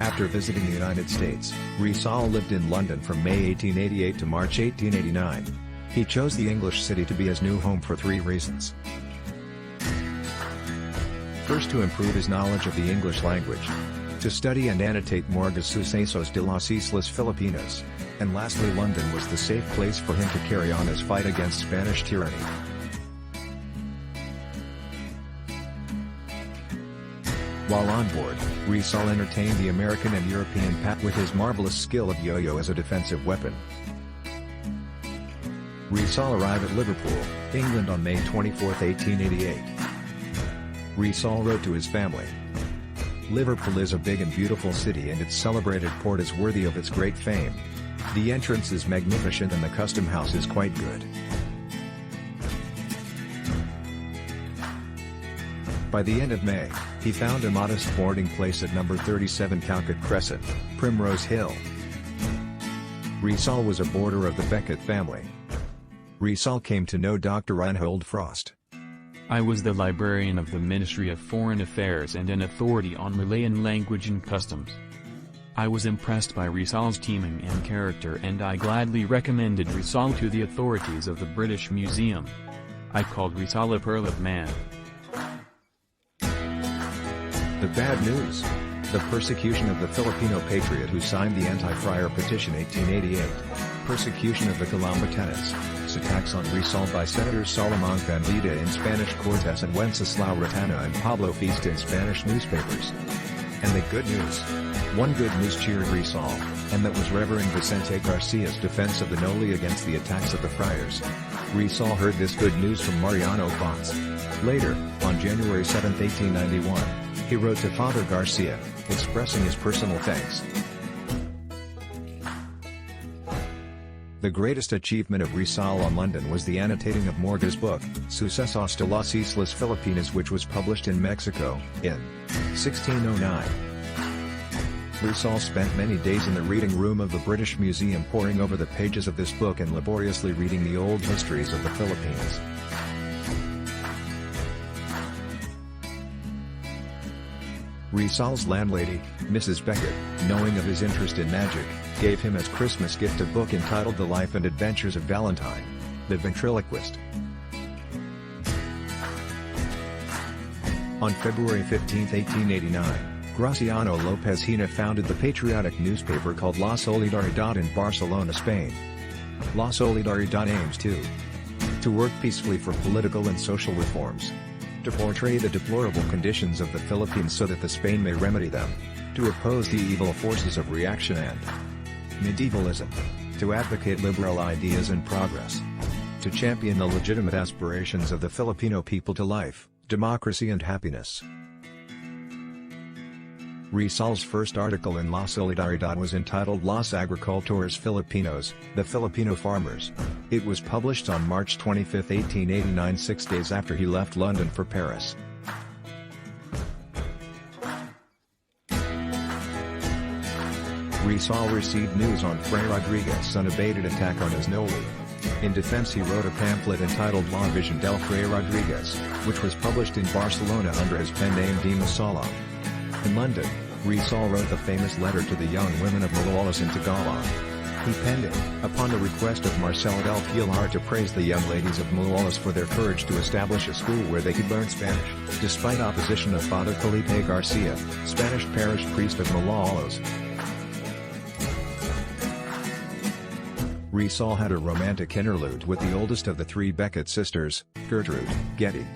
After visiting the United States, Rizal lived in London from May 1888 to March 1889. He chose the English city to be his new home for three reasons. First, to improve his knowledge of the English language. To study and annotate more sucesos de las Islas Filipinas. And lastly, London was the safe place for him to carry on his fight against Spanish tyranny. While on board, Rizal entertained the American and European pack with his marvelous skill of yo-yo as a defensive weapon. Rizal arrived at Liverpool, England on May 24, 1888. Rizal wrote to his family, "Liverpool is a big and beautiful city, and its celebrated port is worthy of its great fame. The entrance is magnificent and the custom house is quite good." By the end of May, he found a modest boarding place at number 37 Calcutta Crescent, Primrose Hill. Rizal was a boarder of the Beckett family. Rizal came to know Dr. Reinhold Frost. I was the librarian of the Ministry of Foreign Affairs and an authority on Malayan language and customs. I was impressed by Rizal's teaming and character, and I gladly recommended Rizal to the authorities of the British Museum. I called Rizal a pearl of man. The bad news. The persecution of the Filipino patriot who signed the Anti-Friar Petition 1888. Persecution of the Calambatanes. Attacks on Rizal by Senators Solomon Pandita in Spanish Cortes and Wenceslao Ratana and Pablo Fiesta in Spanish newspapers. And the good news. One good news cheered Rizal, and that was Reverend Vicente Garcia's defense of the Noli against the attacks of the friars. Rizal heard this good news from Mariano Ponce. Later, on January 7, 1891, he wrote to Father Garcia, expressing his personal thanks. The greatest achievement of Rizal on London was the annotating of Morga's book, Sucesos de las Islas Filipinas, which was published in Mexico, in 1609. Rizal spent many days in the reading room of the British Museum poring over the pages of this book and laboriously reading the old histories of the Philippines. Rizal's landlady, Mrs. Beckett, knowing of his interest in magic, gave him as Christmas gift a book entitled The Life and Adventures of Valentine, the Ventriloquist. On February 15, 1889, Graciano Lopez Hina founded the patriotic newspaper called La Solidaridad in Barcelona, Spain. La Solidaridad aims to work peacefully for political and social reforms, to portray the deplorable conditions of the Philippines so that the Spain may remedy them, to oppose the evil forces of reaction and medievalism, to advocate liberal ideas and progress, to champion the legitimate aspirations of the Filipino people to life, democracy and happiness. Rizal's first article in La Solidaridad was entitled Los Agricultores Filipinos, the Filipino Farmers. It was published on March 25, 1889, 6 days after he left London for Paris. Rizal received news on Fray Rodriguez's unabated attack on his Noli. In defense, he wrote a pamphlet entitled La Vision del Fray Rodriguez, which was published in Barcelona under his pen name de Masala. In London, Rizal wrote the famous letter to the young women of Malolos in Tagalog. He penned it, upon the request of Marcelo del Pilar, to praise the young ladies of Malolos for their courage to establish a school where they could learn Spanish, despite opposition of Father Felipe Garcia, Spanish parish priest of Malolos. Rizal had a romantic interlude with the oldest of the three Beckett sisters, Gertrude. Getty.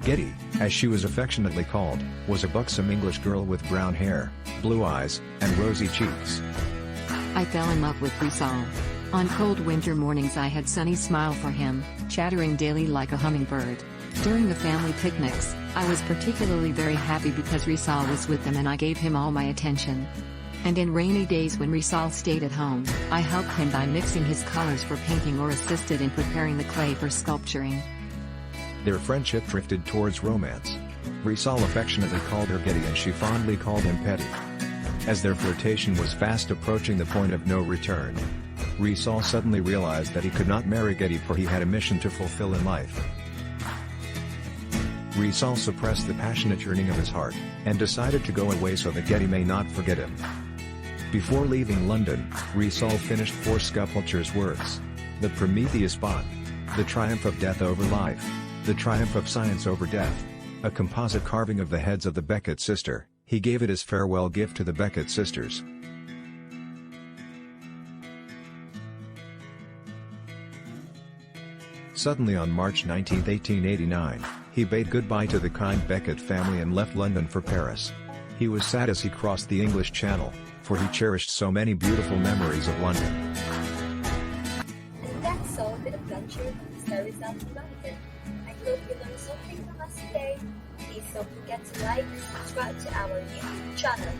Getty, as she was affectionately called, was a buxom English girl with brown hair, blue eyes, and rosy cheeks. I fell in love with Rizal. On cold winter mornings I had Sunny smile for him, chattering daily like a hummingbird. During the family picnics, I was particularly very happy because Rizal was with them and I gave him all my attention. And in rainy days when Rizal stayed at home, I helped him by mixing his colors for painting or assisted in preparing the clay for sculpturing. Their friendship drifted towards romance. Rizal affectionately called her Getty and she fondly called him Petty. As their flirtation was fast approaching the point of no return, Rizal suddenly realized that he could not marry Getty, for he had a mission to fulfill in life. Rizal suppressed the passionate yearning of his heart, and decided to go away so that Getty may not forget him. Before leaving London, Rizal finished 4 sculptures works. The Prometheus Bond, The Triumph of Death Over Life, The Triumph of Science Over Death, a composite carving of the heads of the Beckett sister. He gave it as farewell gift to the Beckett sisters. Suddenly on March 19, 1889, he bade goodbye to the kind Beckett family and left London for Paris. He was sad as he crossed the English Channel, for he cherished so many beautiful memories of London. And that's all the adventure of Mr. Rizal In London. I hope you learned something from us today. Please don't forget to like and subscribe to our YouTube channel.